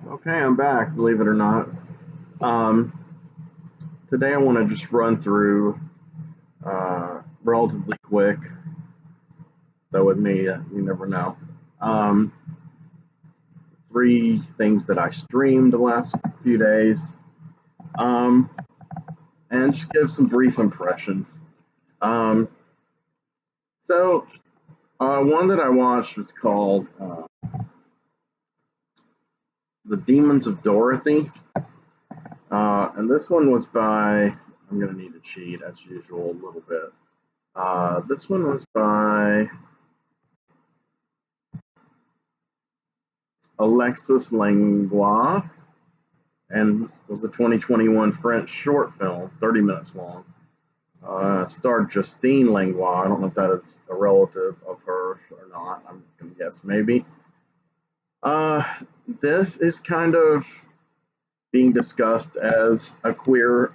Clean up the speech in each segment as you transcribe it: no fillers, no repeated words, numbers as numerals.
Okay, I'm back, believe it or not. Um, Today I want to just run through relatively quick, though with me, you never know. Um, Three things that I streamed the last few days, um, and just give some brief impressions. Um, one that I watched was called The Demons of Dorothy, and this one was by, I'm going to need to cheat as usual a little bit. This one was by Alexis Langlois, and was a 2021 French short film, 30 minutes long. Starred Justine Langlois. I don't know if that is a relative of hers or not. I'm going to guess maybe. Uh, this is kind of being discussed as a queer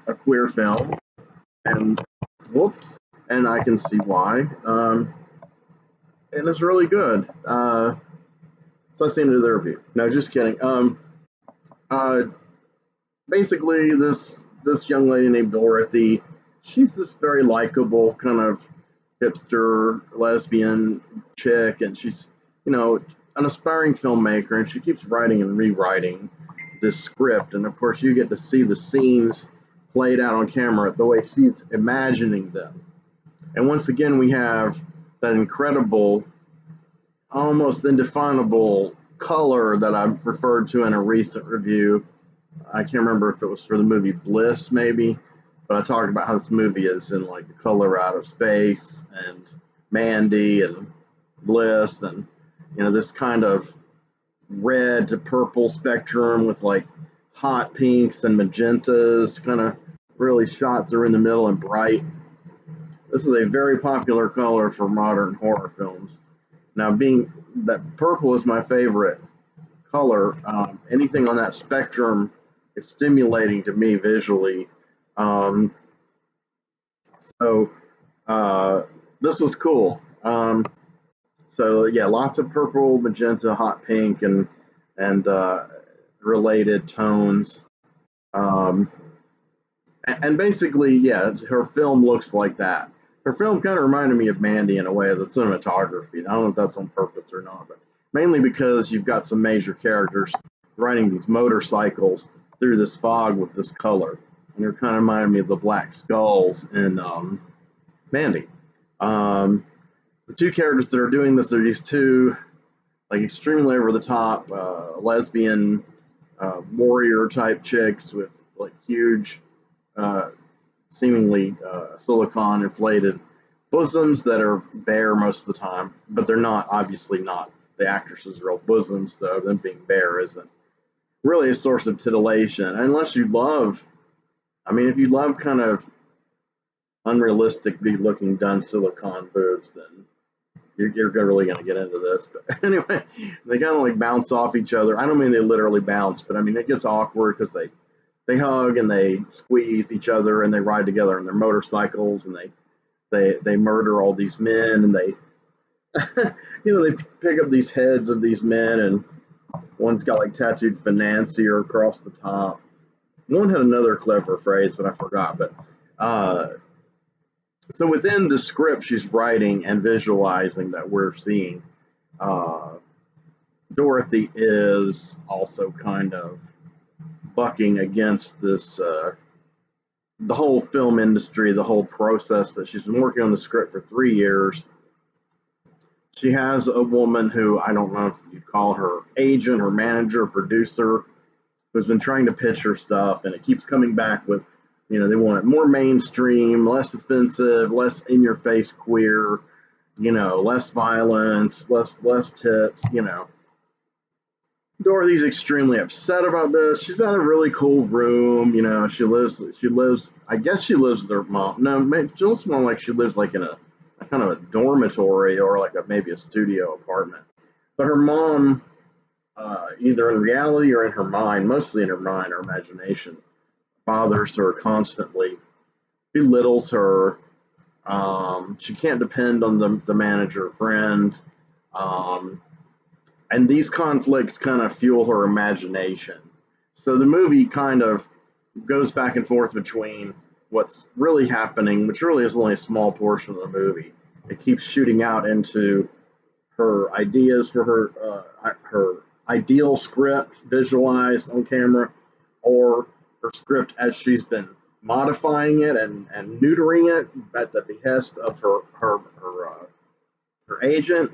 film, and whoops, and I can see why. And it's really good. So that's the end of the review. No, just kidding. Uh, Basically, this young lady named Dorothy, she's this very likable kind of hipster lesbian chick, and she's an aspiring filmmaker, and she keeps writing and rewriting this script, and of course you get to see the scenes played out on camera the way she's imagining them. And once again, we have that incredible, almost indefinable color that I've referred to in a recent review. I can't remember if it was for the movie Bliss, maybe, but I talked about how this movie is in like the color out of space, and Mandy and Bliss, and this kind of red to purple spectrum with like hot pinks and magentas, kind of really shot through in the middle and bright. This is a very popular color for modern horror films. Now, being that purple is my favorite color, anything on that spectrum is stimulating to me visually. Um, so this was cool. So yeah, lots of purple, magenta, hot pink, and related tones. Um, and basically, yeah, her film looks like that. Her film kind of reminded me of Mandy in a way, the cinematography. I don't know if that's on purpose or not, but mainly because you've got some major characters riding these motorcycles through this fog with this color. And it kind of reminded me of the Black Skulls in Mandy. The two characters that are doing this are these two, like, extremely over the top lesbian warrior type chicks with like huge uh, seemingly silicone inflated bosoms that are bare most of the time, but they're not, obviously not the actress's real bosoms, so them being bare isn't really a source of titillation. Unless you love, I mean, if you love kind of unrealistically looking done silicone boobs, then you're really going to get into this. But anyway, they kind of like bounce off each other. I don't mean they literally bounce, but I mean it gets awkward because they hug and they squeeze each other and they ride together on their motorcycles, and they murder all these men, and they they pick up these heads of these men, and one's got like tattooed financier across the top. One had another clever phrase, but I forgot. But so within the script she's writing and visualizing that we're seeing, uh, Dorothy is also kind of bucking against this the whole film industry, the whole process that she's been working on the script for 3 years. She has a woman who, I don't know if you'd call her agent or manager, producer, who's been trying to pitch her stuff, and it keeps coming back with, they want it more mainstream, less offensive, less in your face queer, less violence, less tits. Dorothy's extremely upset about this. She's got a really cool room. She lives, I guess she lives with her mom. No, maybe she looks more like she lives like in a kind of a dormitory, or like maybe a studio apartment. But her mom, either in reality or in her mind, mostly in her mind or imagination, bothers her constantly, belittles her. She can't depend on the manager friend. Um, and these conflicts kind of fuel her imagination. So the movie kind of goes back and forth between what's really happening, which really is only a small portion of the movie. It keeps shooting out into her ideas for her ideal script visualized on camera, or her script as she's been modifying it and neutering it at the behest of her agent.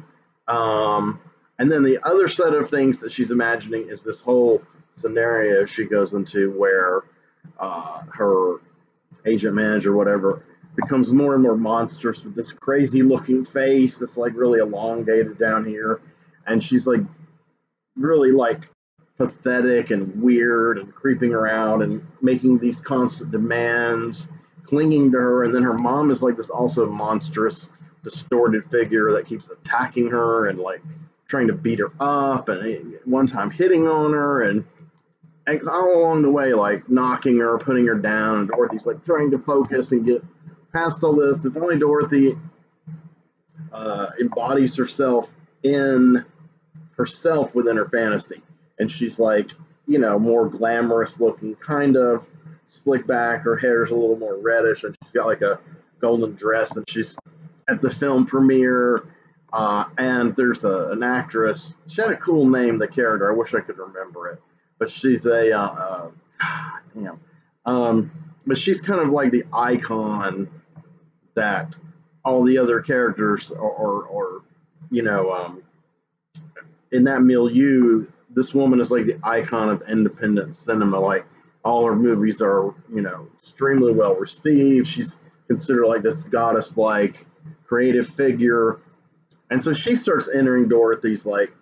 And then the other set of things that she's imagining is this whole scenario she goes into where her agent manager, whatever, becomes more and more monstrous with this crazy looking face that's like really elongated down here. And she's like really like pathetic and weird and creeping around and making these constant demands, clinging to her. And then her mom is like this also monstrous, distorted figure that keeps attacking her and like trying to beat her up, and one time hitting on her, and all along the way, like knocking her, putting her down. And Dorothy's like trying to focus and get past all this. And finally, Dorothy embodies herself in herself within her fantasy. And she's like, you know, more glamorous looking, kind of slick back. Her hair's a little more reddish, and she's got like a golden dress. And she's at the film premiere. And there's an actress. She had a cool name, the character. I wish I could remember it. But she's a, damn. But she's kind of like the icon that all the other characters or you know, in that milieu, this woman is like the icon of independent cinema. Like all her movies are, you know, extremely well received. She's considered like this goddess-like creative figure. And so she starts entering Dorothy's like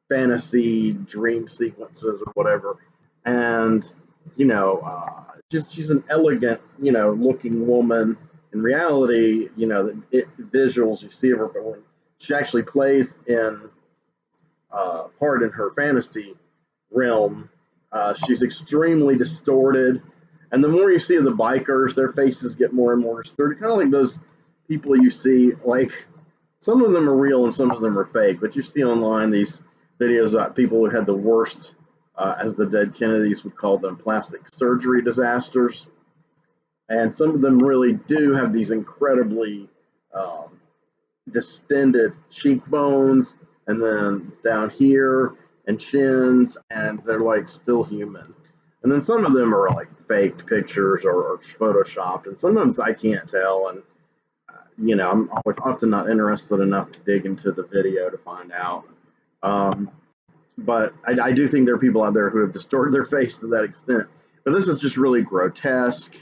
fantasy dream sequences or whatever. And, you know, just she's an elegant, you know, looking woman. In reality, you know, visuals you see of her, but when she actually plays in part in her fantasy realm, she's extremely distorted. And the more you see of the bikers, their faces get more and more distorted. Kind of like those people you see, like some of them are real and some of them are fake, but you see online these videos about people who had the worst, as the dead Kennedys would call them, plastic surgery disasters. And some of them really do have these incredibly distended cheekbones, and then down here and chins, and they're like still human. And then some of them are like faked pictures or photoshopped, and sometimes I can't tell. And you know, I'm always often not interested enough to dig into the video to find out. But I do think there are people out there who have distorted their face to that extent. But this is just really grotesque.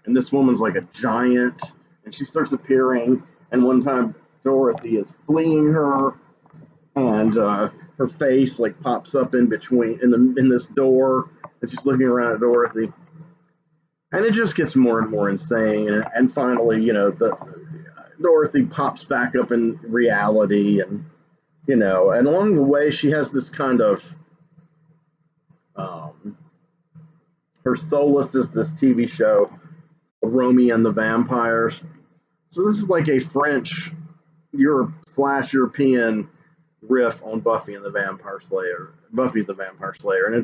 And this woman's like a giant, and she starts appearing. And one time, Dorothy is fleeing her, and her face like pops up in between in this door, and she's looking around at Dorothy. And it just gets more and more insane. And finally, you know, Dorothy pops back up in reality, and you know, and along the way, she has this kind of her solace is this TV show, Romy and the Vampires. So this is like a French European riff on Buffy the Vampire Slayer, and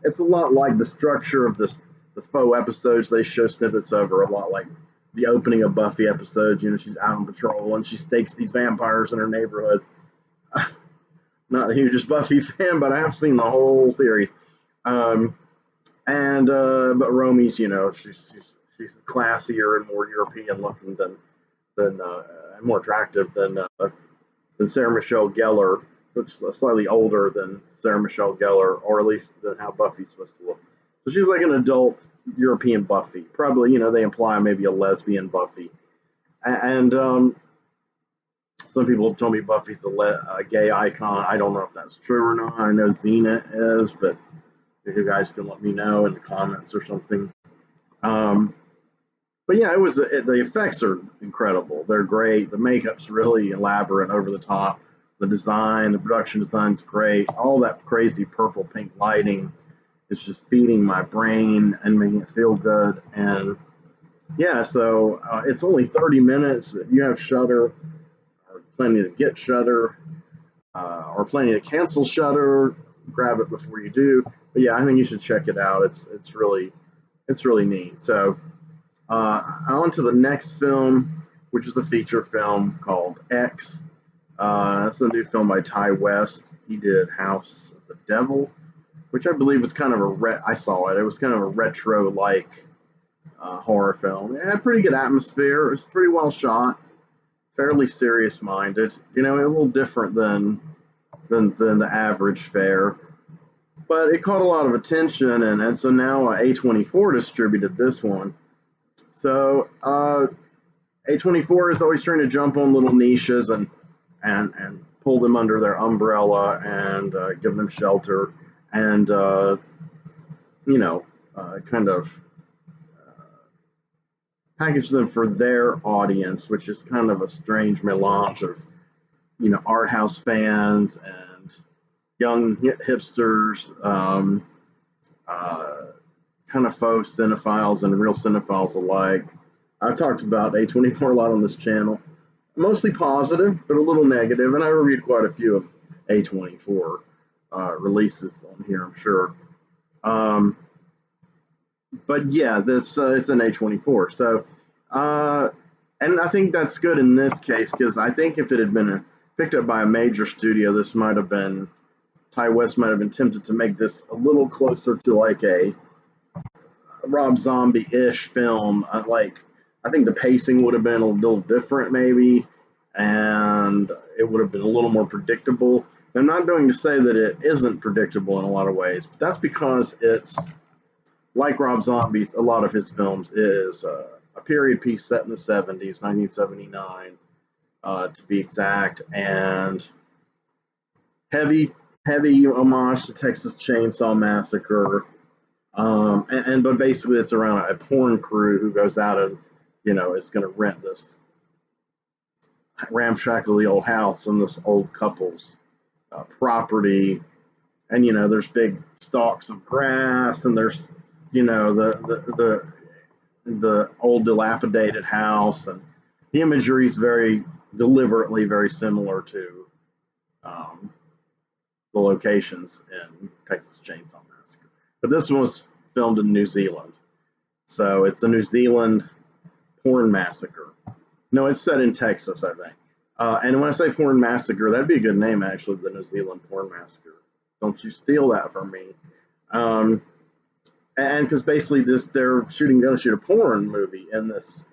it's a lot like the structure of the faux episodes they show snippets of are a lot like the opening of Buffy episodes. You know, she's out on patrol and she stakes these vampires in her neighborhood. Not the hugest Buffy fan, but I have seen the whole series. But Romy's, you know, she's classier and more European looking than and more attractive than Sarah Michelle Gellar. Looks slightly older than Sarah Michelle Gellar, or at least than how Buffy's supposed to look. So she's like an adult European Buffy. Probably, you know, they imply maybe a lesbian Buffy. And some people have told me Buffy's a gay icon. I don't know if that's true or not. I know Xena is, but if you guys can let me know in the comments or something. But yeah, the effects are incredible. They're great. The makeup's really elaborate, over the top. The design, the production design's great. All that crazy purple pink lighting is just feeding my brain and making it feel good. And yeah, so it's only 30 minutes. If you have Shudder, or planning to get Shudder, or planning to cancel Shutter, grab it before you do. But yeah, I think you should check it out. It's really neat. So on to the next film, which is a feature film called X. That's a new film by Ty West. He did House of the Devil, which I believe was kind of I saw it. It was kind of a retro-like horror film. It had pretty good atmosphere. It was pretty well shot, fairly serious-minded. You know, a little different than the average fare, but it caught a lot of attention, and so now A24 distributed this one. So A24 is always trying to jump on little niches and pull them under their umbrella and give them shelter and kind of package them for their audience, which is kind of a strange melange of art house fans and young hipsters, kind of faux cinephiles and real cinephiles alike. I've talked about A24 a lot on this channel, mostly positive, but a little negative, and I reviewed quite a few of A24 releases on here, I'm sure. But yeah, this it's an A24. So, and I think that's good in this case because I think if it had been picked up by a major studio, this might have been Ty West might have been tempted to make this a little closer to like a Rob Zombie-ish film. I think the pacing would have been a little different, maybe, and it would have been a little more predictable. I'm not going to say that it isn't predictable in a lot of ways, but that's because it's like Rob Zombie's. A lot of his films is a period piece set in the 70s, 1979, to be exact, and heavy homage to Texas Chainsaw Massacre. But basically, it's around a porn crew who goes out and is going to rent this ramshackly old house on this old couple's property, and there's big stalks of grass, and there's the old dilapidated house, and the imagery is very deliberately very similar to um, the locations in Texas Chainsaw Massacre. But this one was filmed in New Zealand. So it's the New Zealand porn massacre. No, it's set in Texas, I think. And when I say porn massacre, that'd be a good name, actually, the New Zealand porn massacre. Don't you steal that from me. And because basically they're going to shoot a porn movie in this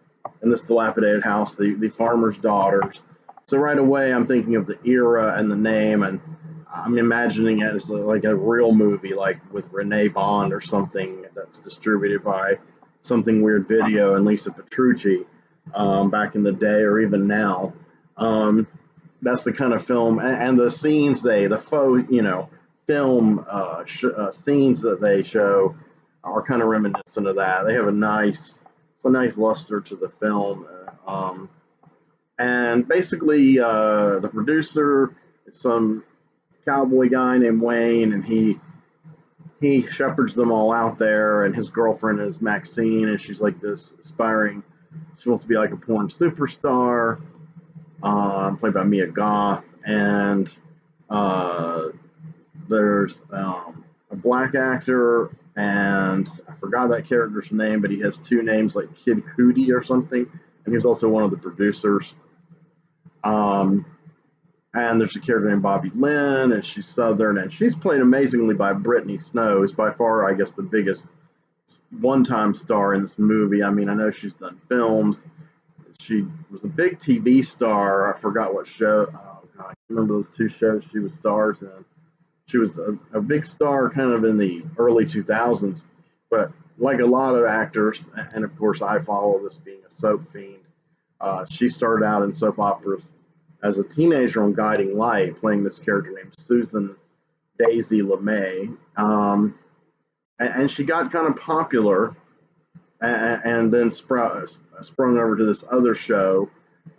dilapidated house, the farmer's daughters. So right away, I'm thinking of the era and the name, and I'm imagining it as like a real movie, like with Renee Bond or something that's distributed by Something Weird Video and Lisa Petrucci back in the day, or even now. That's the kind of film, and the scenes the faux, film scenes that they show are kind of reminiscent of that. They have a nice luster to the film. And basically, the producer is some cowboy guy named Wayne, and he shepherds them all out there. And his girlfriend is Maxine, and she's like this aspiring. She wants to be like a porn superstar, played by Mia Goth. And there's a black actor, and I forgot that character's name, but he has two names, like Kid Cudi or something, and he's also one of the producers. And there's a character named Bobby Lynn, and she's Southern, and she's played amazingly by Brittany Snow, who's by far, I guess, the biggest one-time star in this movie. I mean, I know she's done films. She was a big TV star. I forgot what show. Oh, God, I remember those two shows she was stars in. She was a big star kind of in the early 2000s, but like a lot of actors, and of course I follow this being a soap fiend, she started out in soap operas as a teenager on Guiding Light, playing this character named Susan Daisy LeMay. And she got kind of popular, and then sprung over to this other show,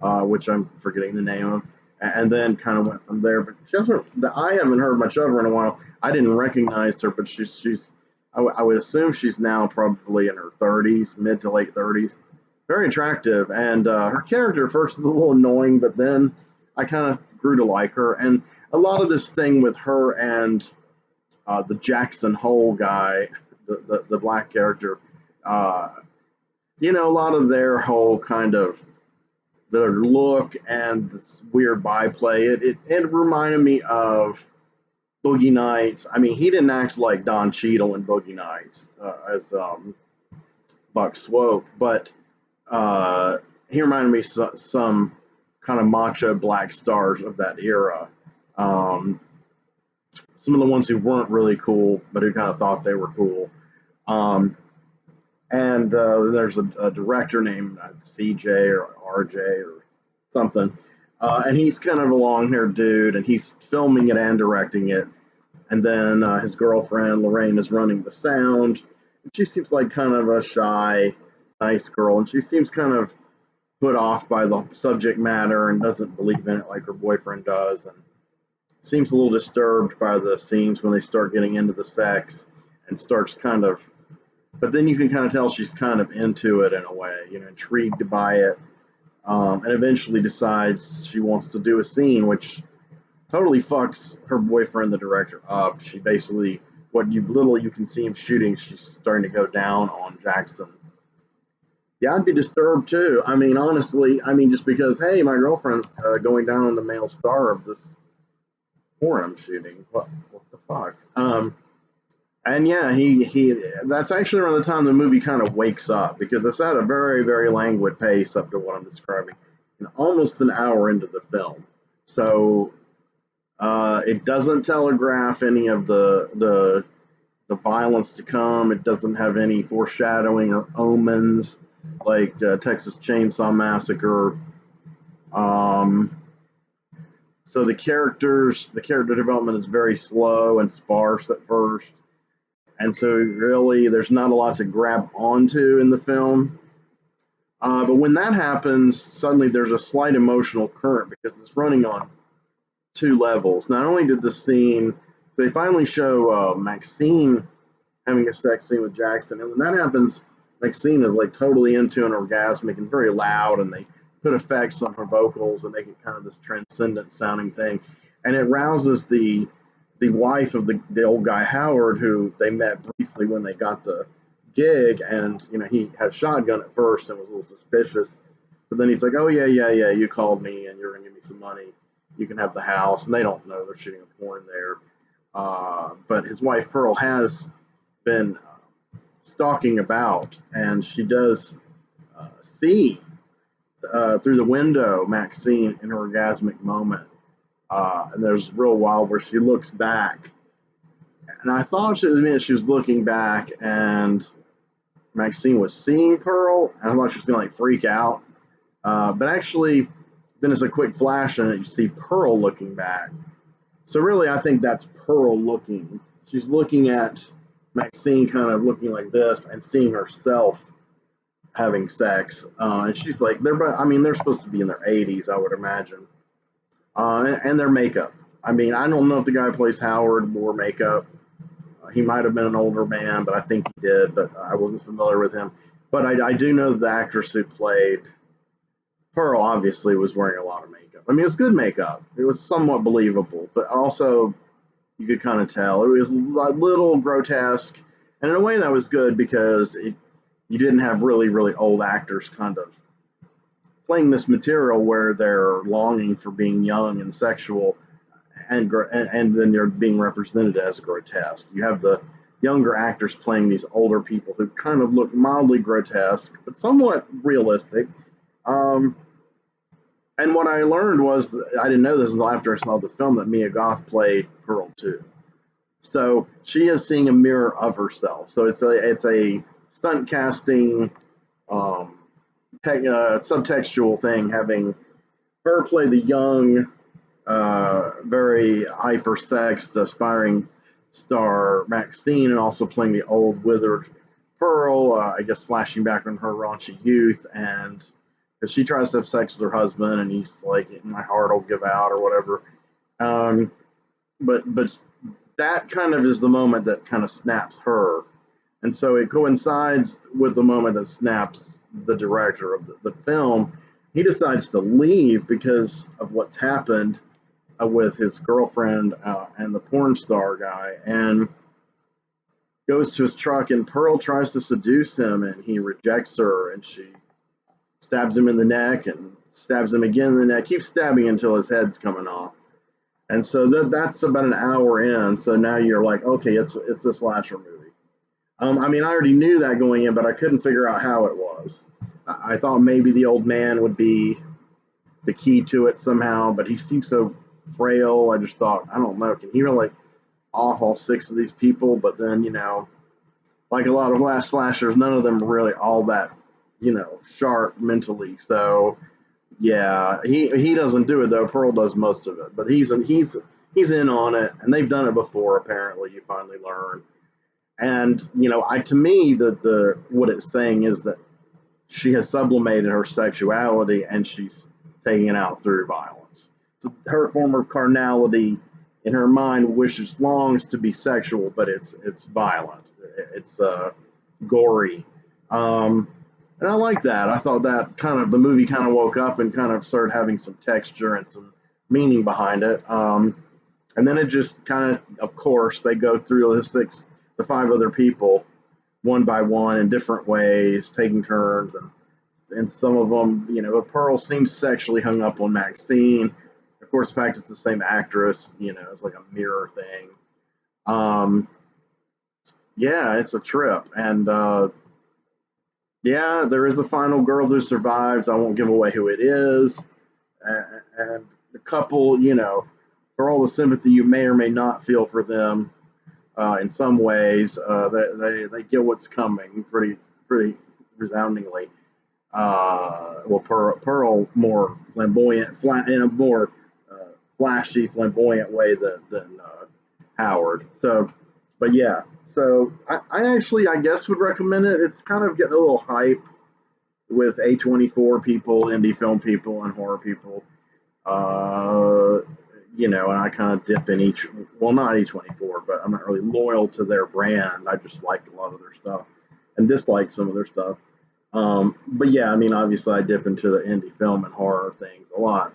which I'm forgetting the name of, and then kind of went from there. But she hasn't. I haven't heard much of her in a while. I didn't recognize her, but she's. I would assume she's now probably in her 30s, mid to late 30s. Very attractive, and her character first was a little annoying, but then I kind of grew to like her. And a lot of this thing with her and the Jackson Hole guy, the black character, uh, you know, a lot of their whole kind of their look and this weird byplay, it reminded me of Boogie Nights. I mean, he didn't act like Don Cheadle in Boogie Nights as Buck Swope, but uh, he reminded me some kind of macho black stars of that era. Um, some of the ones who weren't really cool, but who kind of thought they were cool. Um, and there's a director named CJ or RJ or something, and he's kind of a long-haired dude, and he's filming it and directing it. And then his girlfriend Lorraine is running the sound. She seems like kind of a shy, nice girl, and she seems kind of put off by the subject matter and doesn't believe in it like her boyfriend does, and seems a little disturbed by the scenes when they start getting into the sex, and starts kind of. But then you can kind of tell she's kind of into it in a way, you know, intrigued by it, and eventually decides she wants to do a scene, which totally fucks her boyfriend, the director, up. She basically, what you little you can see him shooting, she's starting to go down on Jackson. Yeah, I'd be disturbed too. I mean, honestly, I mean, just because, hey, my girlfriend's going down on the male star of this porn I'm shooting. What the fuck? And yeah, he that's actually around the time the movie kind of wakes up because it's at a very, very languid pace up to what I'm describing, and almost an hour into the film. So it doesn't telegraph any of the violence to come. It doesn't have any foreshadowing or omens like Texas Chainsaw Massacre. Um, so the character development is very slow and sparse at first, and so really there's not a lot to grab onto in the film. But when that happens, suddenly there's a slight emotional current because it's running on two levels. Not only did the scene, they finally show Maxine having a sex scene with Jackson, and when that happens, Maxine is like totally into an orgasmic and very loud, and they put effects on her vocals and make it kind of this transcendent sounding thing, and it rouses the wife of the old guy Howard, who they met briefly when they got the gig, and you know he had a shotgun at first and was a little suspicious, but then he's like, oh yeah, you called me and you're gonna give me some money, you can have the house, and they don't know they're shooting a porn there. But his wife Pearl has been stalking about, and she does see through the window Maxine in her orgasmic moment. And there's real wild where she looks back, and I thought she was looking back, and Maxine was seeing Pearl, and I thought she was gonna like freak out. But actually, then it's a quick flash, and you see Pearl looking back. So really, I think that's Pearl looking. She's looking at Maxine, kind of looking like this, and seeing herself having sex. And she's like, they're supposed to be in their 80s, I would imagine, and their makeup. I mean, I don't know if the guy who plays Howard wore makeup. He might have been an older man, but I think he did. But I wasn't familiar with him. But I do know the actress who played Pearl obviously was wearing a lot of makeup. I mean, it was good makeup. It was somewhat believable, but also you could kind of tell it was a little grotesque, and in a way that was good because you didn't have really, really old actors kind of playing this material where they're longing for being young and sexual, and then they're being represented as grotesque. You have the younger actors playing these older people who kind of look mildly grotesque but somewhat realistic. Um, and what I learned was I didn't know this until after I saw the film that Mia Goth played Pearl too. So she is seeing a mirror of herself. So it's a stunt casting, um, subtextual thing, having her play the young, very hyper-sexed, aspiring star Maxine, and also playing the old, withered Pearl. I guess flashing back on her raunchy youth, and because she tries to have sex with her husband, and he's like, "My heart will give out" or whatever. Um, but that kind of is the moment that kind of snaps her, and so it coincides with the moment that snaps the director of the film. He decides to leave because of what's happened, with his girlfriend and the porn star guy, and goes to his truck, and Pearl tries to seduce him, and he rejects her, and she stabs him in the neck and stabs him again in the neck, keeps stabbing until his head's coming off. And so that's about an hour in. So now you're like, okay, it's a slasher movie. I mean, I already knew that going in, but I couldn't figure out how it was. I thought maybe the old man would be the key to it somehow, but he seems so frail. I just thought, I don't know, can he really off all six of these people? But then, like a lot of last slashers, none of them are really all that, sharp mentally. So yeah, he doesn't do it though. Pearl does most of it, but he's in on it, and they've done it before. Apparently, you finally learn. And to me, the what it's saying is that she has sublimated her sexuality, and she's taking it out through violence. So her form of carnality in her mind longs to be sexual, but it's violent. It's gory. And I like that. I thought that the movie kind of woke up and kind of started having some texture and some meaning behind it. And then it just of course, they go through the five other people one by one in different ways, taking turns, and some of them, Pearl seems sexually hung up on Maxine. Of course, the fact it's the same actress, it's like a mirror thing. Yeah, it's a trip, and yeah, there is a final girl who survives. I won't give away who it is, and the couple, for all the sympathy you may or may not feel for them, in some ways, they get what's coming pretty resoundingly. Well, Pearl more flamboyant, in a more flashy, flamboyant way than Howard. So, but yeah, so I actually, I guess, would recommend it. It's kind of getting a little hype with A24 people, indie film people, and horror people. And I kind of dip in not A24, but I'm not really loyal to their brand. I just like a lot of their stuff and dislike some of their stuff. But yeah, I mean, obviously I dip into the indie film and horror things a lot.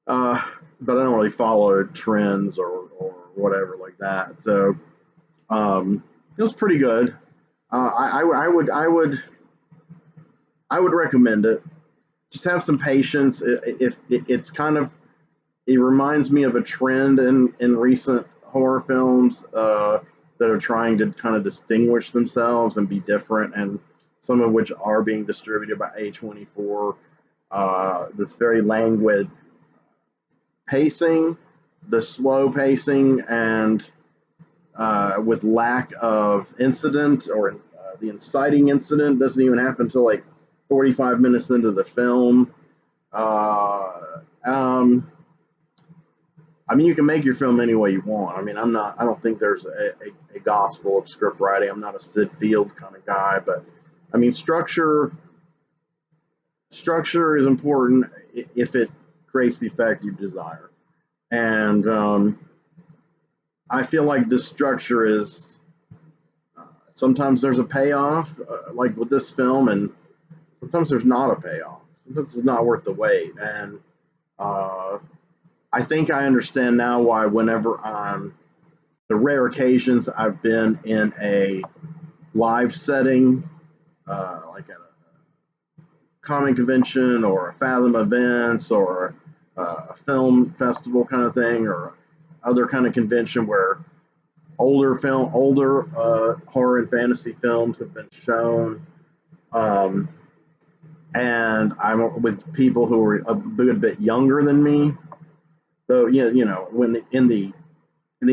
But I don't really follow trends or whatever like that. So it was pretty good. I would recommend it. Just have some patience. It reminds me of a trend in recent horror films that are trying to kind of distinguish themselves and be different, and some of which are being distributed by A24. This very languid pacing, the slow pacing, and with lack of incident, or the inciting incident doesn't even happen until like 45 minutes into the film. I mean, you can make your film any way you want. I mean, I don't think there's a gospel of script writing. I'm not a Sid Field kind of guy, but I mean, structure is important if it creates the effect you desire. And I feel like this structure is, sometimes there's a payoff, like with this film, and sometimes there's not a payoff. Sometimes it's not worth the wait. And I think I understand now why whenever the rare occasions I've been in a live setting, like at a comic convention or a Fathom events or a film festival kind of thing, or other kind of convention where older horror and fantasy films have been shown, and I'm with people who are a good bit younger than me. So when in the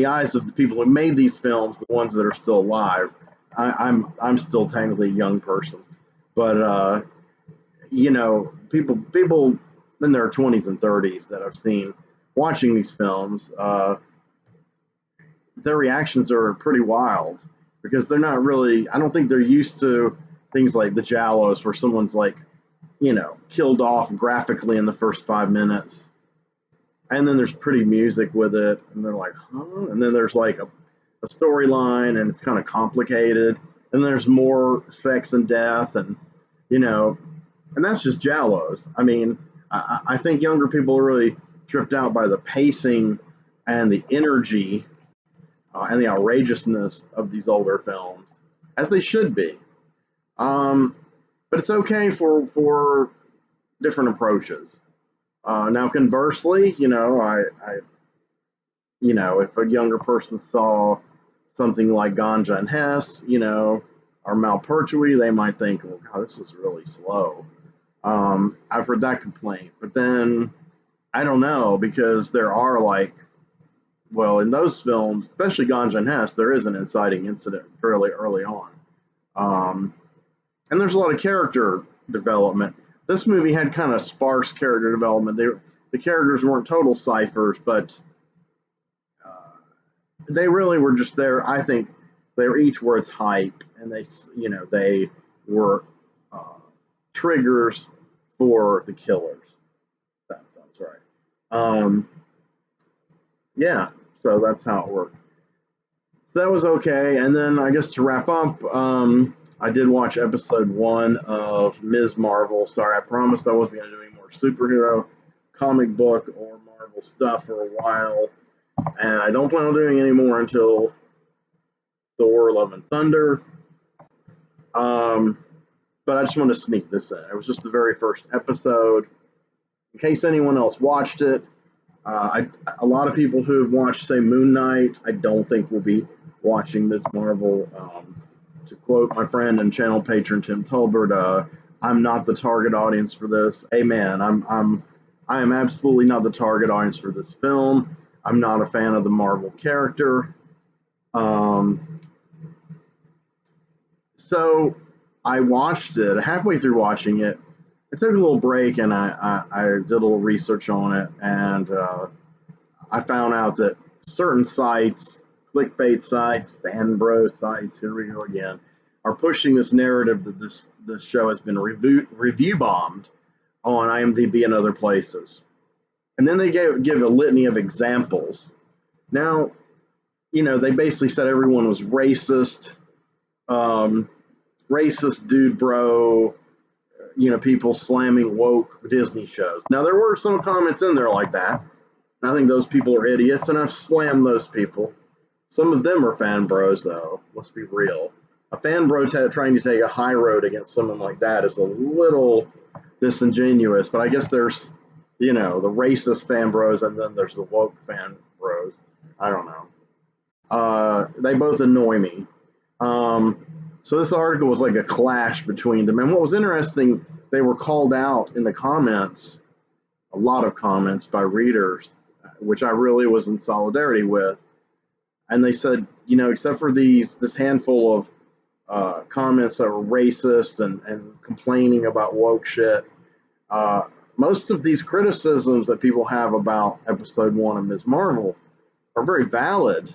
eyes of the people who made these films, the ones that are still alive, I'm still technically a young person, but people in their 20s and 30s that I've seen watching these films, their reactions are pretty wild, because they're not really, I don't think they're used to things like the Giallos, where someone's like, killed off graphically in the first 5 minutes. And then there's pretty music with it, and they're like, huh? And then there's like a storyline, and it's kind of complicated. And there's more sex and death, and and that's just Giallos. I mean, I think younger people really tripped out by the pacing and the energy and the outrageousness of these older films, as they should be. But it's okay for different approaches. Now, conversely, if a younger person saw something like Ganja and Hess, or Malpertui, they might think, "Oh God, this is really slow." I've heard that complaint, but then I don't know, because there are in those films, especially Ganja and Hess, there is an inciting incident fairly early on. And there's a lot of character development. This movie had kind of sparse character development. The characters weren't total ciphers, but they really were just there. I think they were each worth hype, and they were triggers for the killers. That sounds right. Yeah, so that's how it worked. So that was okay. And then I guess to wrap up, I did watch episode 1 of Ms. Marvel. Sorry, I promised I wasn't going to do any more superhero, comic book, or Marvel stuff for a while. And I don't plan on doing any more until Thor: Love and Thunder. But I just want to sneak this in. It was just the very first episode. In case anyone else watched it, a lot of people who have watched, say, Moon Knight, I don't think will be watching Ms. Marvel. To quote my friend and channel patron Tim Tolbert, I'm not the target audience for this. Amen. I am absolutely not the target audience for this film. I'm not a fan of the Marvel character. So I watched it. Halfway through watching it, I took a little break and I did a little research on it, and I found out that certain sites, clickbait sites, fan bro sites, here we go again, are pushing this narrative that this show has been review bombed on IMDb and other places. And then they give a litany of examples. Now, they basically said everyone was racist, racist dude bro, people slamming woke Disney shows. Now, there were some comments in there like that. I think those people are idiots, and I've slammed those people. Some of them are fan bros, though. Let's be real. A fan bro trying to take a high road against someone like that is a little disingenuous, but I guess there's, the racist fan bros, and then there's the woke fan bros. I don't know. They both annoy me. So this article was like a clash between them. And what was interesting, they were called out in the comments, a lot of comments by readers, which I really was in solidarity with. And they said, except for this handful of comments that were racist and complaining about woke shit, most of these criticisms that people have about episode 1 of Ms. Marvel are very valid.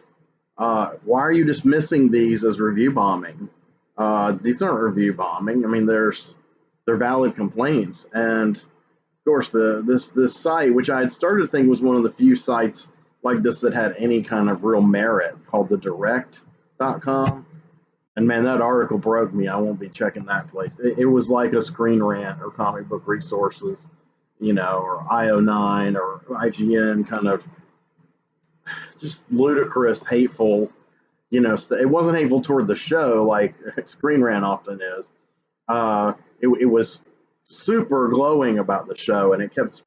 Why are you dismissing these as review bombing? These aren't review bombing. I mean, they're valid complaints. And of course, this site, which I had started to think was one of the few sites like this that had any kind of real merit, called the direct.com. And man, that article broke me. I won't be checking that place. It was like a Screen Rant or Comic Book Resources, or IO9 or IGN, kind of just ludicrous, hateful. It wasn't hateful toward the show like Screen Rant often is. It was super glowing about the show, and it kept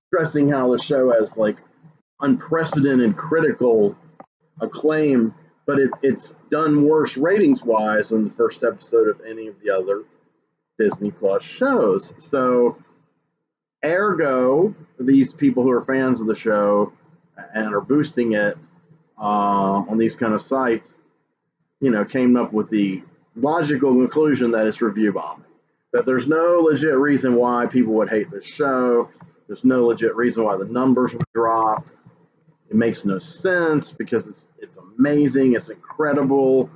stressing how the show has unprecedented critical acclaim, but it's done worse ratings wise than the first episode of any of the other Disney Plus shows. So, ergo, these people who are fans of the show and are boosting it on these kind of sites, came up with the logical conclusion that it's review bombing. That there's no legit reason why people would hate this show. There's no legit reason why the numbers would drop. It makes no sense because it's amazing. It's incredible.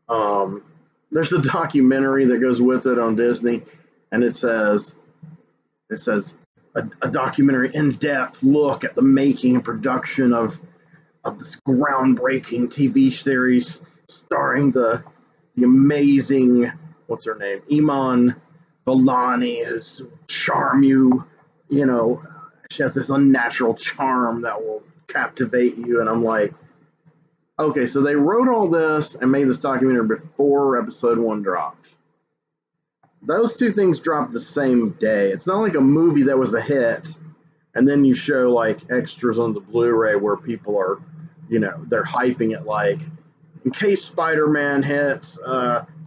There's a documentary that goes with it on Disney, and it says a documentary in-depth look at the making and production of this groundbreaking TV series starring the amazing, what's her name, Iman Vellani, who's charm you, She has this unnatural charm that will captivate you. And I'm like, okay, so they wrote all this and made this documentary before episode 1 dropped. Those two things dropped the same day. It's not like a movie that was a hit and then you show like extras on the Blu-ray where people are, they're hyping it like, in case Spider-Man hits,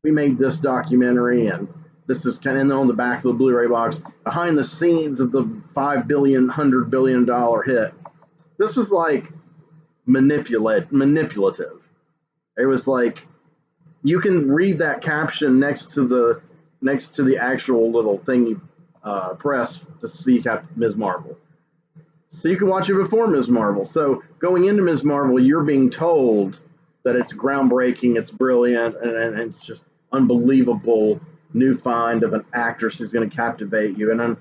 we made this documentary, and this is kind of on the back of the Blu-ray box, behind the scenes of the $5 billion, $100 billion hit. This was like manipulative. It was like you can read that caption next to the actual little thing you press to see Ms. Marvel. So you can watch it before Ms. Marvel. So going into Ms. Marvel, you're being told that it's groundbreaking, it's brilliant, and it's just unbelievable new find of an actress who's going to captivate you. And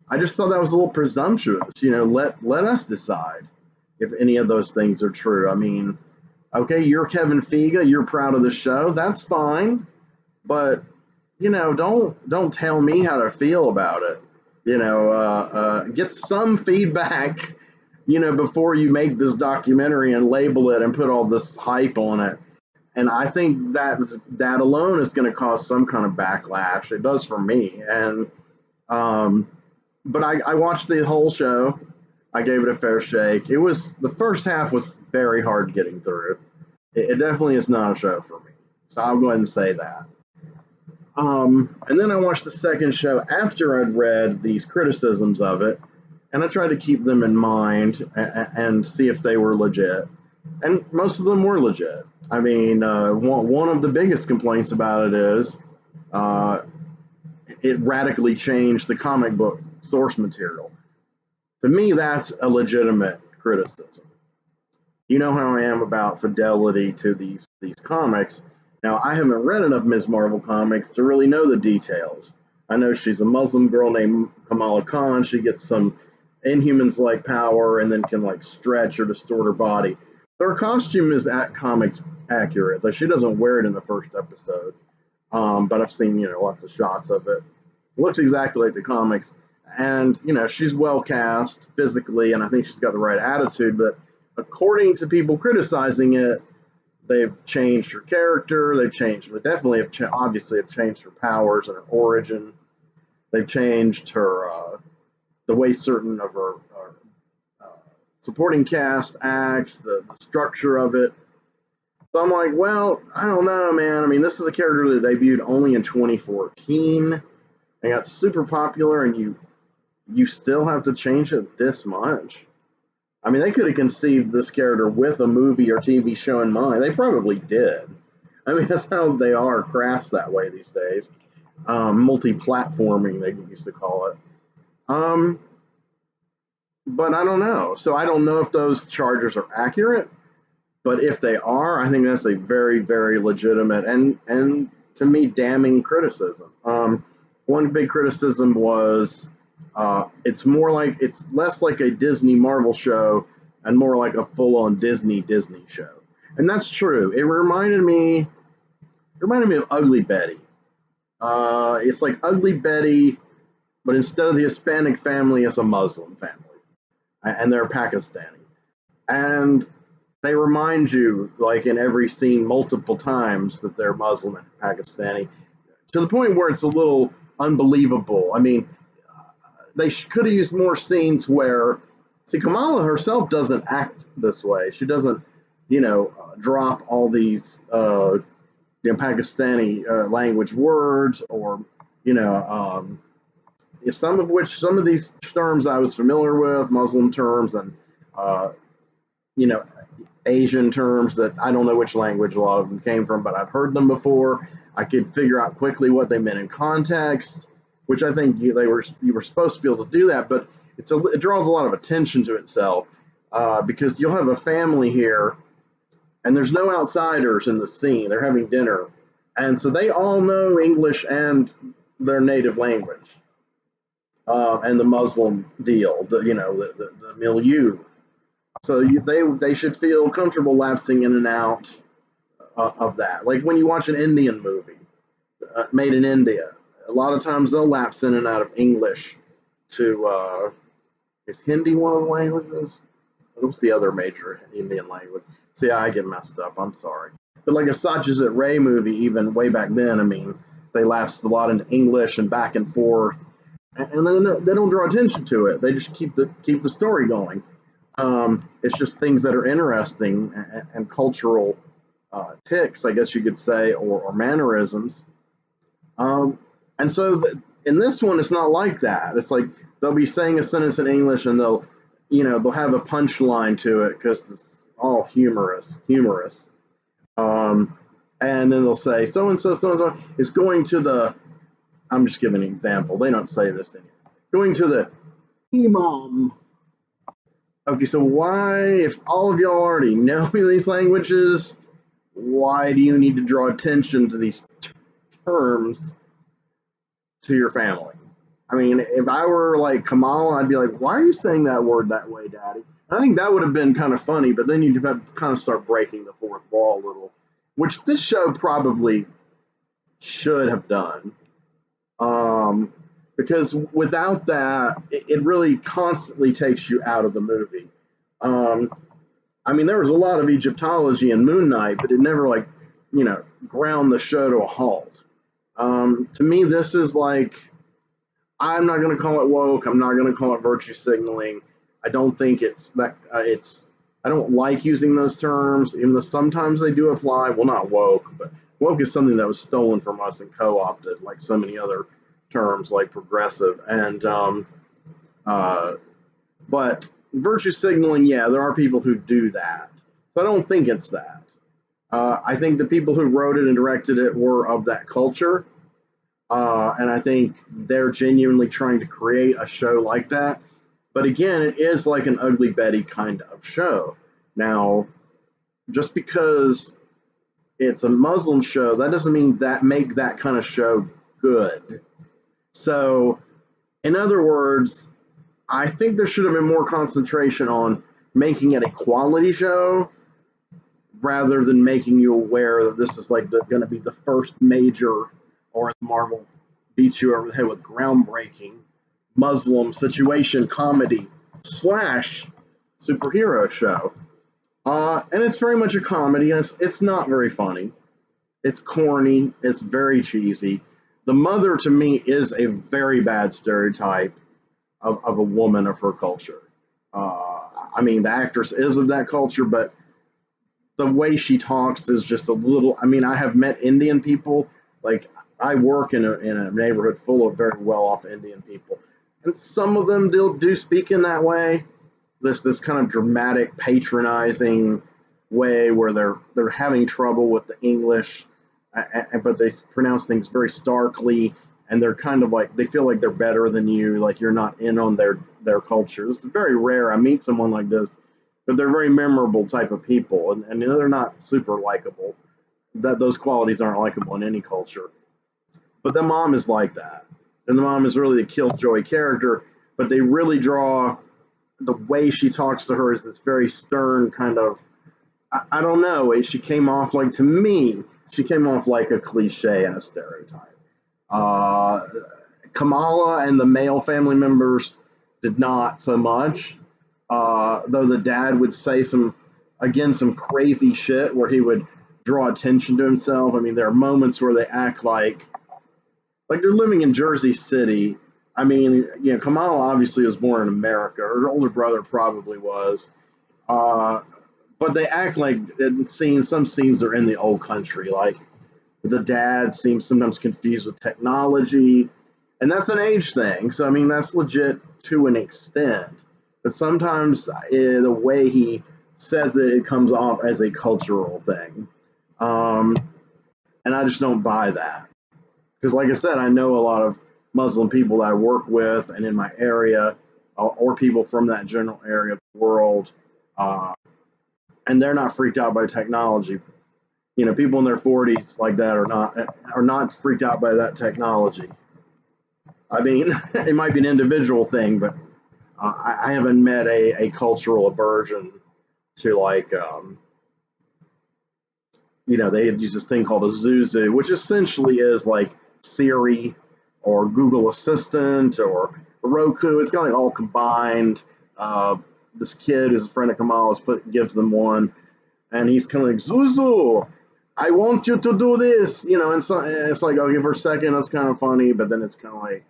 I just thought that was a little presumptuous. Let us decide if any of those things are true. I mean, okay, you're Kevin Feige, you're proud of the show, that's fine, but don't tell me how to feel about it. Get some feedback, before you make this documentary and label it and put all this hype on it. And I think that alone is going to cause some kind of backlash. It does for me. And but I watched the whole show. I gave it a fair shake. The first half was very hard getting through. It definitely is not a show for me. So I'll go ahead and say that. And then I watched the second show after I'd read these criticisms of it, and I tried to keep them in mind and see if they were legit. And most of them were legit. I mean, one of the biggest complaints about it is it radically changed the comic book source material. To me, that's a legitimate criticism. You know how I am about fidelity to these comics. Now, I haven't read enough Ms. Marvel comics to really know the details. I know she's a Muslim girl named Kamala Khan. She gets some Inhumans-like power and then can like stretch or distort her body. Her costume is comics accurate. Like, she doesn't wear it in the first episode, but I've seen lots of shots of it. It looks exactly like the comics, and she's well cast physically, and I think she's got the right attitude. But according to people criticizing it, they've changed her character. They've changed, but definitely obviously have changed her powers and her origin. They've changed her the way certain of her supporting cast acts, the structure of it. So I'm like, well, I don't know, man. I mean, this is a character that debuted only in 2014 and got super popular, and you still have to change it this much. I mean, they could have conceived this character with a movie or TV show in mind. They probably did. I mean, that's how they are crafts that way these days. Multi-platforming, they used to call it. But I don't know. So I don't know if those charges are accurate. But if they are, I think that's a very, very legitimate and to me, damning criticism. One big criticism was it's less like a Disney Marvel show and more like a full-on Disney show. And that's true. It reminded me of Ugly Betty. It's like Ugly Betty, but instead of the Hispanic family, it's a Muslim family. And they're Pakistani. And they remind you, like in every scene, multiple times that they're Muslim and Pakistani, to the point where it's a little unbelievable. I mean, they could have used more scenes where, see, Kamala herself doesn't act this way. She doesn't, drop all these Pakistani language words, or some of these terms I was familiar with, Muslim terms, and Asian terms that I don't know which language a lot of them came from, but I've heard them before. I could figure out quickly what they meant in context, which I think you were supposed to be able to do that, but it draws a lot of attention to itself because you'll have a family here, and there's no outsiders in the scene. They're having dinner, and so they all know English and their native language, and the Muslim deal, the milieu. So they should feel comfortable lapsing in and out of that. Like when you watch an Indian movie made in India, a lot of times they'll lapse in and out of English to Is Hindi one of the languages? What's the other major Indian language? See, I get messed up. I'm sorry. But like a Satyajit Ray movie, even way back then, I mean, they lapsed a lot into English and back and forth, and then they don't draw attention to it. They just keep the story going. It's just things that are interesting and cultural ticks, I guess you could say, or mannerisms. Um, and so in this one, it's not like that. It's like they'll be saying a sentence in English and they'll have a punchline to it because it's all humorous. Um, and then they'll say so and so is going to the. I'm just giving an example. They don't say this anymore. Going to the imam. Okay, so why, if all of y'all already know these languages, why do you need to draw attention to these terms to your family? I mean, if I were like Kamala, I'd be like, why are you saying that word that way, Daddy? I think that would have been kind of funny, but then you'd have to kind of start breaking the fourth wall a little, which this show probably should have done. Because without that, it really constantly takes you out of the movie. Um, I mean, there was a lot of Egyptology in Moon Knight, but it never ground the show to a halt. To me, this is like, I'm not going to call it woke. I'm not going to call it virtue signaling. I don't think it's that. I don't like using those terms, even though sometimes they do apply. Well, not woke, but woke is something that was stolen from us and co-opted, like so many other terms, like progressive. But virtue signaling, yeah, there are people who do that. So I don't think it's that. I think the people who wrote it and directed it were of that culture. And I think they're genuinely trying to create a show like that. But again, it is like an Ugly Betty kind of show. Now, just because it's a Muslim show, that doesn't mean that make that kind of show good. So, in other words, I think there should have been more concentration on making it a quality show rather than making you aware that this is like going to be the first major, or as Marvel beats you over the head with, groundbreaking Muslim situation comedy slash superhero show. And it's very much a comedy, and it's not very funny. It's corny. It's very cheesy. The mother, to me, is a very bad stereotype of a woman of her culture. I mean, the actress is of that culture, but the way she talks is just a little. I mean, I have met Indian people. Like, I work in a neighborhood full of very well off Indian people, and some of them do speak in that way. There's this kind of dramatic, patronizing way where they're having trouble with the English, but they pronounce things very starkly, and they're kind of like, they feel like they're better than you, like you're not in on their culture. It's very rare I meet someone like this, but they're very memorable type of people, and they're not super likable. That those qualities aren't likable in any culture. But the mom is like that, and the mom is really the killjoy character. But they really draw the way she talks to her is this very stern kind of. I don't know. She came off like, to me, she came off like a cliche and a stereotype. Uh, Kamala and the male family members did not so much. Though the dad would say some crazy shit where he would draw attention to himself. I mean, there are moments where they act like they're living in Jersey City. I mean, Kamala obviously was born in America. Her older brother probably was. Uh, but they act like some scenes are in the old country. Like the dad seems sometimes confused with technology, and that's an age thing. So I mean, that's legit to an extent. But sometimes the way he says it, it comes off as a cultural thing, um, and I just don't buy that. Because, like I said, I know a lot of Muslim people that I work with and in my area, or people from that general area of the world, uh, and they're not freaked out by technology. People in their 40s like that are not freaked out by that technology. I mean, it might be an individual thing, but I haven't met a cultural aversion to, like, they use this thing called a Zuzu, which essentially is like Siri or Google Assistant or Roku. It's kind of like all combined. This kid who's a friend of Kamala's gives them one, and he's kind of like, Zuzu, I want you to do this, and so and it's like, okay, for a second, that's kind of funny, but then it's kind of like,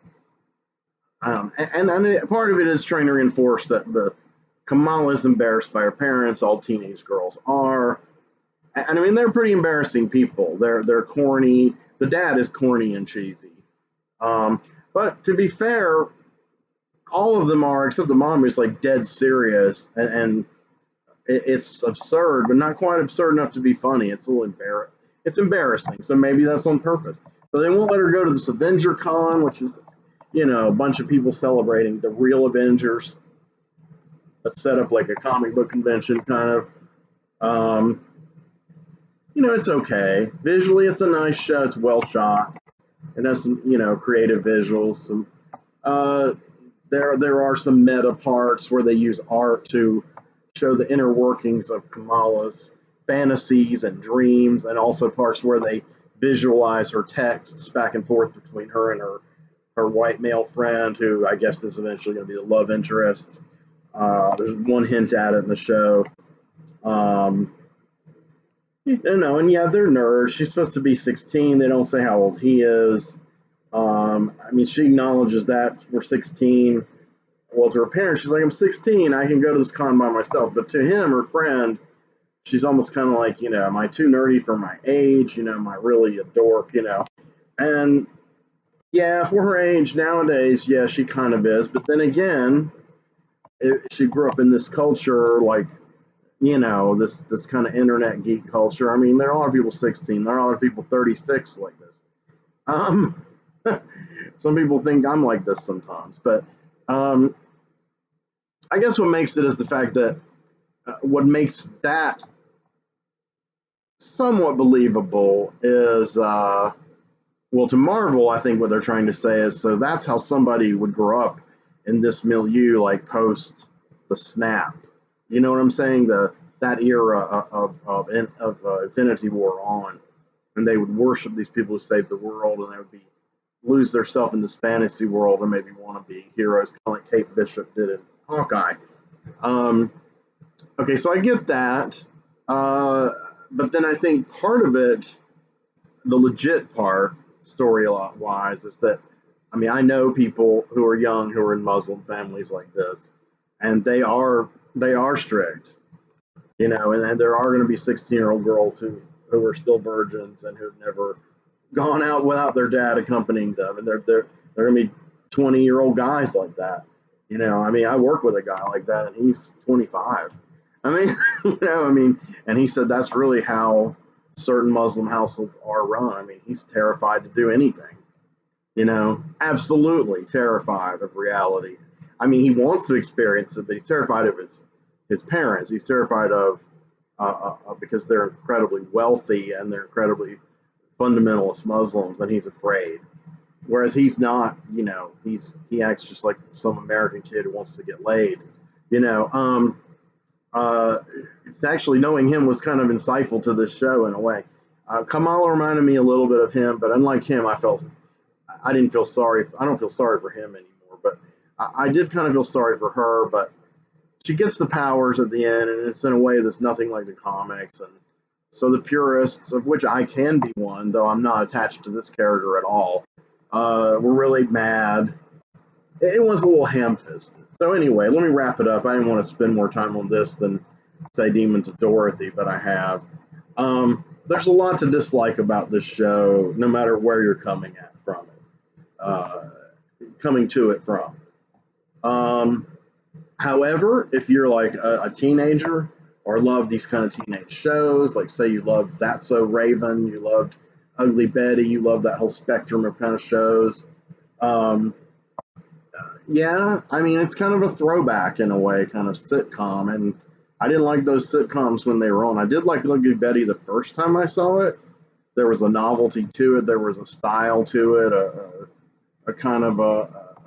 and part of it is trying to reinforce that the Kamala is embarrassed by her parents. All teenage girls are, and I mean they're pretty embarrassing people. They're corny. The dad is corny and cheesy. Um, but to be fair, all of them are except the mom is like dead serious, and it's absurd, but not quite absurd enough to be funny. It's a little It's embarrassing. So maybe that's on purpose. So they won't let her go to this Avenger Con, which is a bunch of people celebrating the real Avengers. Let's set up like a comic book convention kind of. Um, it's okay. Visually, it's a nice show. It's well shot. It has some, creative visuals. Some uh, there are some meta parts where they use art to show the inner workings of Kamala's fantasies and dreams, and also parts where they visualize her texts back and forth between her and her white male friend, who I guess is eventually going to be the love interest. There's one hint at it in the show. Um, and yeah, they're nerds. She's supposed to be 16. They don't say how old he is. I mean, she acknowledges that we're 16. Well, to her parents, she's like, I'm 16. I can go to this con by myself. But to him, her friend, she's almost kind of like, am I too nerdy for my age? Am I really a dork? And yeah, for her age nowadays, yeah, she kind of is. But then again, she grew up in this culture, like, this kind of internet geek culture. I mean, there are a lot of people 16. There are a lot of people 36 like this. Um, some people think I'm like this sometimes, but I guess what makes it is the fact that what makes that somewhat believable is, well, to Marvel, I think what they're trying to say is, so that's how somebody would grow up in this milieu, like post the snap. You know what I'm saying? That era of Infinity War on, and they would worship these people who saved the world, and they would lose themselves in this fantasy world and maybe want to be heroes, kind of like Kate Bishop did in Hawkeye. Um, okay, so I get that, but then I think part of it, the legit part, story wise, is that I know people who are young who are in Muslim families like this, and they are strict, and there are going to be 16-year-old girls who are still virgins and who've never gone out without their dad accompanying them, and they're going to be 20-year-old guys like that. I work with a guy like that, and he's 25. And he said that's really how certain Muslim households are run. He's terrified to do anything, absolutely terrified of reality. He wants to experience it, but he's terrified of his parents. He's terrified of because they're incredibly wealthy and they're incredibly fundamentalist Muslims, and he's afraid. Whereas he's not, he acts just like some American kid who wants to get laid. You know, it's actually knowing him was kind of insightful to this show in a way. Kamala reminded me a little bit of him, but unlike him, I didn't feel sorry. I don't feel sorry for him anymore, but I did kind of feel sorry for her. But she gets the powers at the end, and it's in a way that's nothing like the comics. And so the purists, of which I can be one, though I'm not attached to this character at all, were really mad. It was a little ham-fisted. So anyway, let me wrap it up. I didn't want to spend more time on this than, say, Demons of Dorothy, but I have. There's a lot to dislike about this show, no matter where you're coming to it from. However, if you're like a teenager or love these kind of teenage shows, like say you loved That's So Raven, you loved Ugly Betty, you love that whole spectrum of kind of shows. Yeah, it's kind of a throwback in a way, kind of sitcom, and I didn't like those sitcoms when they were on. I did like Ugly Betty the first time I saw it. There was a novelty to it, there was a style to it, a kind of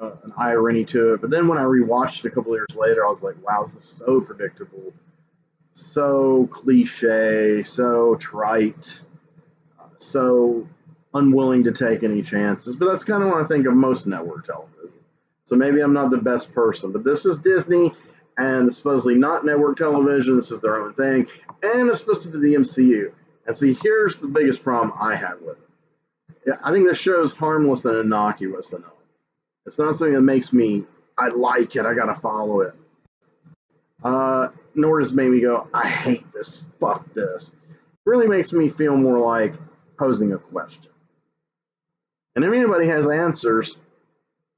an irony to it. But then when I rewatched it a couple years later, I was like, wow, this is so predictable, so cliche, so trite, so unwilling to take any chances. But that's kind of what I think of most network television. So maybe I'm not the best person, but this is Disney, and it's supposedly not network television. This is their own thing, and it's supposed to be the MCU. And see, here's the biggest problem I have with it. Yeah, I think the show is harmless and innocuous enough. It's not something that makes me, I like it, I gotta follow it. Nor does it make me go, I hate this, fuck this. It really makes me feel more like posing a question. And if anybody has answers,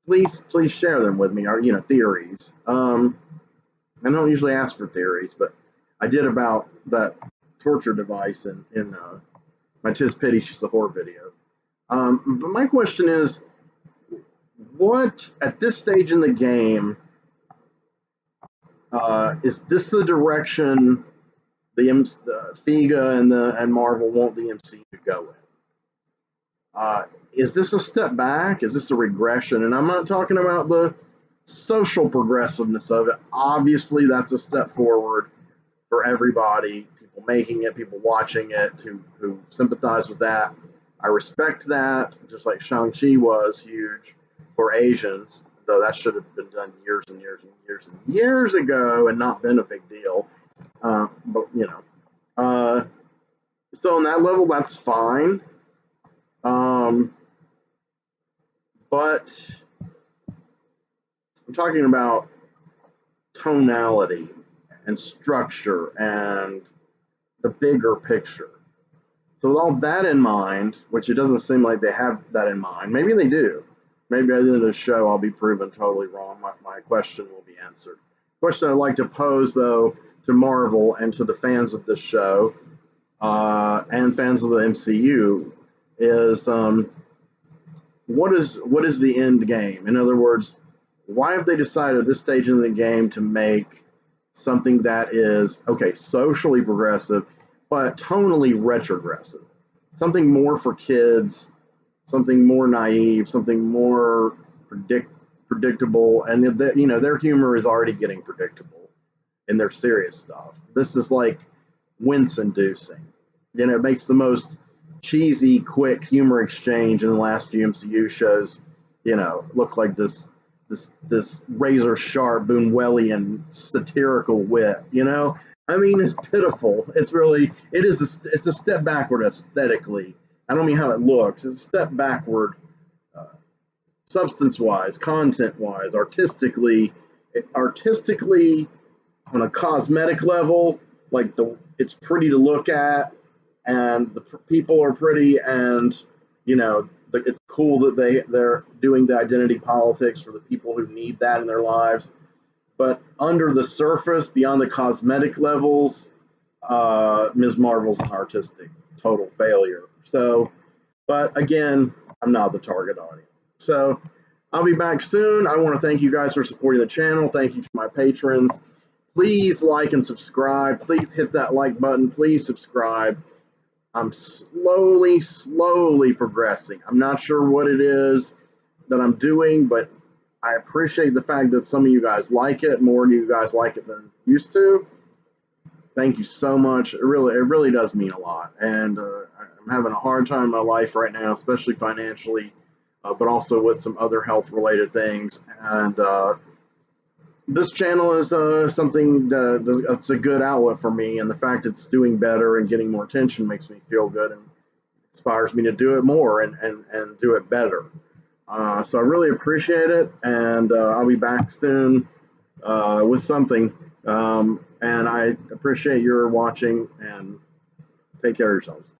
please share them with me, or theories. I don't usually ask for theories, but I did about that torture device in my Tis Pity She's a Whore video. But my question is, what at this stage in the game is this the direction the FIGA and Marvel want the MCU to go in? Is this a step back? Is this a regression? And I'm not talking about the social progressiveness of it. Obviously, that's a step forward for everybody, people making it, people watching it, who sympathize with that. I respect that, just like Shang-Chi was huge for Asians, though that should have been done years and years and years and years ago and not been a big deal. But, so on that level, that's fine. But I'm talking about tonality and structure and the bigger picture. So with all that in mind, which it doesn't seem like they have that in mind, maybe they do. Maybe at the end of the show, I'll be proven totally wrong. My question will be answered. The question I'd like to pose, though, to Marvel and to the fans of this show and fans of the MCU is what is the end game? In other words, why have they decided at this stage in the game to make something that is, okay, socially progressive, but tonally retrogressive? Something more for kids, something more naive, something more predictable. And their humor is already getting predictable in their serious stuff. This is like wince-inducing. It makes the most cheesy, quick humor exchange in the last few MCU shows, look like this razor sharp Boonwellian satirical wit. I mean, it's pitiful. It's a step backward aesthetically. I don't mean how it looks. It's a step backward, substance-wise, content-wise, artistically, on a cosmetic level. Like it's pretty to look at, and the people are pretty, and it's cool that they're doing the identity politics for the people who need that in their lives. But under the surface, beyond the cosmetic levels, Ms. Marvel's an artistic total failure. So, but again, I'm not the target audience. So I'll be back soon. I want to thank you guys for supporting the channel. Thank you to my patrons. Please like and subscribe. Please hit that like button. Please subscribe. I'm slowly progressing. I'm not sure what it is that I'm doing, but I appreciate the fact that some of you guys like it. More of you guys like it than used to. Thank you so much. It really does mean a lot. And I'm having a hard time in my life right now, especially financially, but also with some other health-related things. And this channel is something that's a good outlet for me, and the fact it's doing better and getting more attention makes me feel good and inspires me to do it more and do it better. So I really appreciate it, and I'll be back soon with something. And I appreciate your watching, and take care of yourselves.